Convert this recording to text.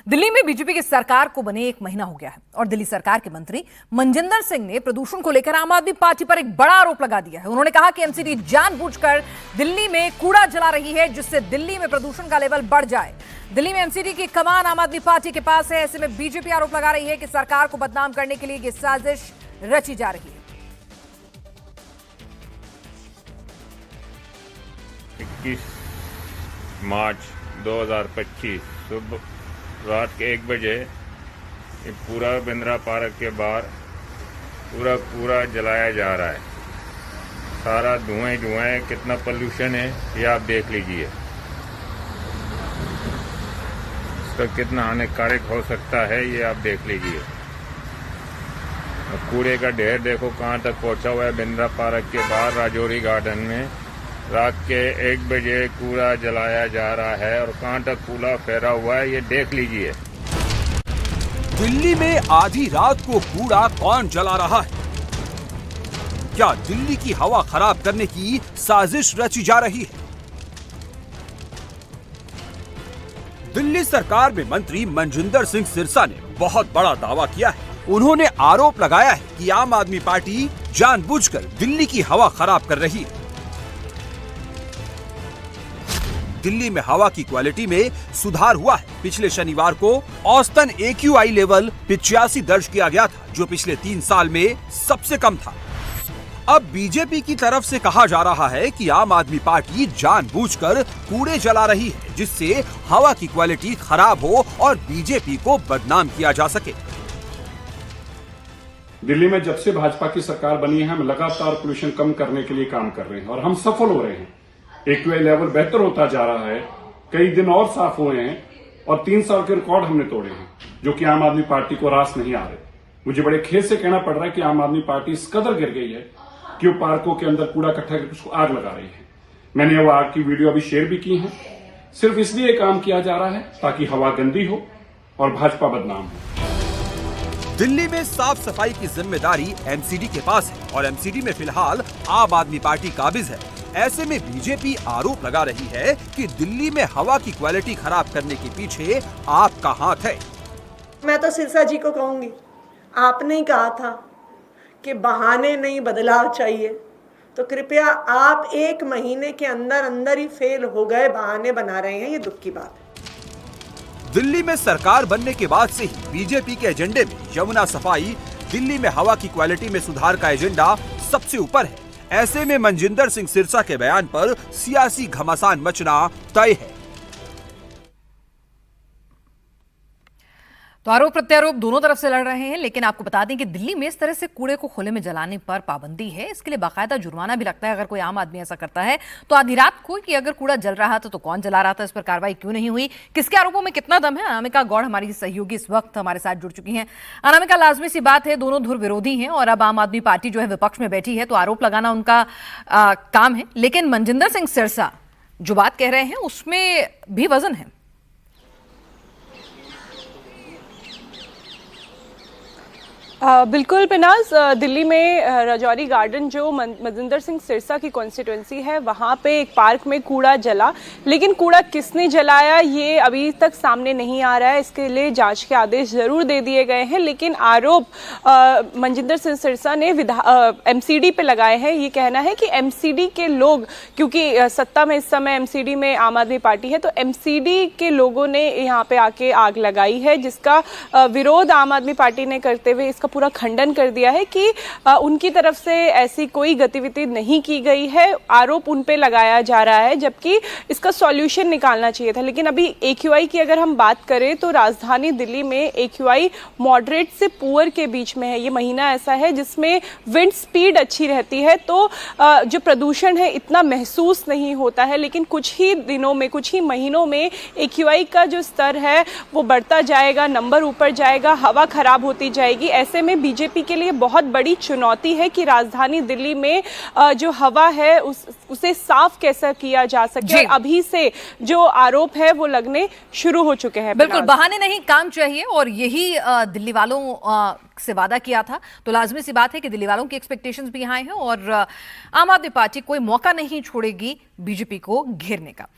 दिल्ली में बीजेपी की सरकार को बने 1 महीना हो गया है और दिल्ली सरकार के मंत्री मनजिंदर सिंह ने प्रदूषण को लेकर आम आदमी पार्टी पर एक बड़ा आरोप लगा दिया है। उन्होंने कहा कि एमसीडी जानबूझकर दिल्ली में कूड़ा जला रही है जिससे दिल्ली में प्रदूषण का लेवल बढ़ जाए। दिल्ली में एमसीडी की कमान आम आदमी पार्टी के पास है। ऐसे में बीजेपी आरोप लगा रही है कि सरकार को बदनाम करने के लिए ये साजिश रची जा रही है। 21 मार्च 2025 सुबह रात के 1 बजे ये पूरा बिंद्रा पार्क के बाहर पूरा कूड़ा जलाया जा रहा है। सारा धुआं है, कितना पोल्यूशन है ये आप देख लीजिए। इसका कितना हानिकारक हो सकता है ये आप देख लीजिए। कूड़े का ढेर देखो कहाँ तक पहुंचा हुआ है। बिंद्रा पार्क के बाहर राजौरी गार्डन में रात के 1 बजे कूड़ा जलाया जा रहा है और कहाँ तक कूड़ा फैला हुआ है ये देख लीजिए। दिल्ली में आधी रात को कूड़ा कौन जला रहा है? क्या दिल्ली की हवा खराब करने की साजिश रची जा रही है? दिल्ली सरकार में मंत्री मनजिंदर सिंह सिरसा ने बहुत बड़ा दावा किया है। उन्होंने आरोप लगाया है कि आम आदमी पार्टी जानबूझकर दिल्ली की हवा खराब कर रही है। दिल्ली में हवा की क्वालिटी में सुधार हुआ है। पिछले शनिवार को औसतन AQI लेवल 85 दर्ज किया गया था, जो पिछले 3 साल में सबसे कम था। अब बीजेपी की तरफ से कहा जा रहा है कि आम आदमी पार्टी जानबूझकर कूड़े जला रही है जिससे हवा की क्वालिटी खराब हो और बीजेपी को बदनाम किया जा सके। दिल्ली में जब से भाजपा की सरकार बनी है हम लगातार पोल्यूशन कम करने के लिए काम कर रहे हैं और हम सफल हो रहे हैं। AQI लेवल बेहतर होता जा रहा है, कई दिन और साफ हुए हैं और 3 साल के रिकॉर्ड हमने तोड़े हैं जो कि आम आदमी पार्टी को रास नहीं आ रहे। मुझे बड़े खेद से कहना पड़ रहा है कि आम आदमी पार्टी इस कदर गिर गई है कि वो पार्कों के अंदर कूड़ा इकट्ठा करके उसको आग लगा रही है। मैंने वो आग की वीडियो अभी शेयर भी की है। सिर्फ इसलिए काम किया जा रहा है ताकि हवा गंदी हो और भाजपा बदनाम हो। दिल्ली में साफ सफाई की जिम्मेदारी एमसीडी के पास है और एमसीडी में फिलहाल आम आदमी पार्टी काबिज है। ऐसे में बीजेपी आरोप लगा रही है कि दिल्ली में हवा की क्वालिटी खराब करने के पीछे आपका हाथ है। मैं तो सिरसा जी को कहूंगी, आपने ही कहा था कि बहाने नहीं बदलाव चाहिए, तो कृपया आप 1 महीने के अंदर अंदर ही फेल हो गए, बहाने बना रहे हैं, ये दुख की बात है। दिल्ली में सरकार बनने के बाद से ही बीजेपी के एजेंडे में यमुना सफाई, दिल्ली में हवा की क्वालिटी में सुधार का एजेंडा सबसे ऊपर है। ऐसे में मनजिंदर सिंह सिरसा के बयान पर सियासी घमासान मचना तय है। तो आरोप प्रत्यारोप दोनों तरफ से लड़ रहे हैं, लेकिन आपको बता दें कि दिल्ली में इस तरह से कूड़े को खुले में जलाने पर पाबंदी है। इसके लिए बाकायदा जुर्माना भी लगता है अगर कोई आम आदमी ऐसा करता है। तो आधी रात को कि अगर कूड़ा जल रहा था तो कौन जला रहा था, इस पर कार्रवाई क्यों नहीं हुई, किसके आरोपों में कितना दम है? अनामिका गौड़ हमारी सहयोगी इस वक्त हमारे साथ जुड़ चुकी हैं। अनामिका, लाजमी सी बात है दोनों धुर विरोधी हैं और अब आम आदमी पार्टी जो है विपक्ष में बैठी है, तो आरोप लगाना उनका काम है। लेकिन मनजिंदर सिंह सिरसा जो बात कह रहे हैं उसमें भी वजन है। बिल्कुल पिनाज, दिल्ली में राजौरी गार्डन जो मनजिंदर सिंह सिरसा की कॉन्स्टिट्यूंसी है वहाँ पे एक पार्क में कूड़ा जला, लेकिन कूड़ा किसने जलाया ये अभी तक सामने नहीं आ रहा है। इसके लिए जांच के आदेश जरूर दे दिए गए हैं, लेकिन आरोप मनजिंदर सिंह सिरसा ने एमसीडी पे लगाए हैं। ये कहना है कि एमसीडी के लोग, क्योंकि सत्ता में इस समय एमसीडी में आम आदमी पार्टी है, तो एमसीडी के लोगों ने यहाँ पे आके आग लगाई है, जिसका विरोध आम आदमी पार्टी ने करते हुए इसका पूरा खंडन कर दिया है कि उनकी तरफ से ऐसी कोई गतिविधि नहीं की गई है। आरोप उन पे लगाया जा रहा है, जबकि इसका सॉल्यूशन निकालना चाहिए था। लेकिन अभी AQI की अगर हम बात करें तो राजधानी दिल्ली में AQI मॉडरेट से पुअर के बीच में है। ये महीना ऐसा है जिसमें विंड स्पीड अच्छी रहती है, तो जो प्रदूषण है इतना महसूस नहीं होता है। लेकिन कुछ ही दिनों में, कुछ ही महीनों में AQI का जो स्तर है वो बढ़ता जाएगा, नंबर ऊपर जाएगा, हवा खराब होती जाएगी। ऐसे में बीजेपी के लिए बहुत बड़ी चुनौती है कि राजधानी दिल्ली में जो हवा है उसे साफ कैसे किया जा सके। अभी से जो आरोप है वो लगने शुरू हो चुके हैं। बिल्कुल, बहाने नहीं, काम चाहिए और यही दिल्ली वालों से वादा किया था। तो लाजमी सी बात है कि दिल्ली वालों की एक्सपेक्टेशंस भी यहाँ हैं और आम आदमी पार्टी कोई मौका नहीं छोड़ेगी बीजेपी को घेरने का।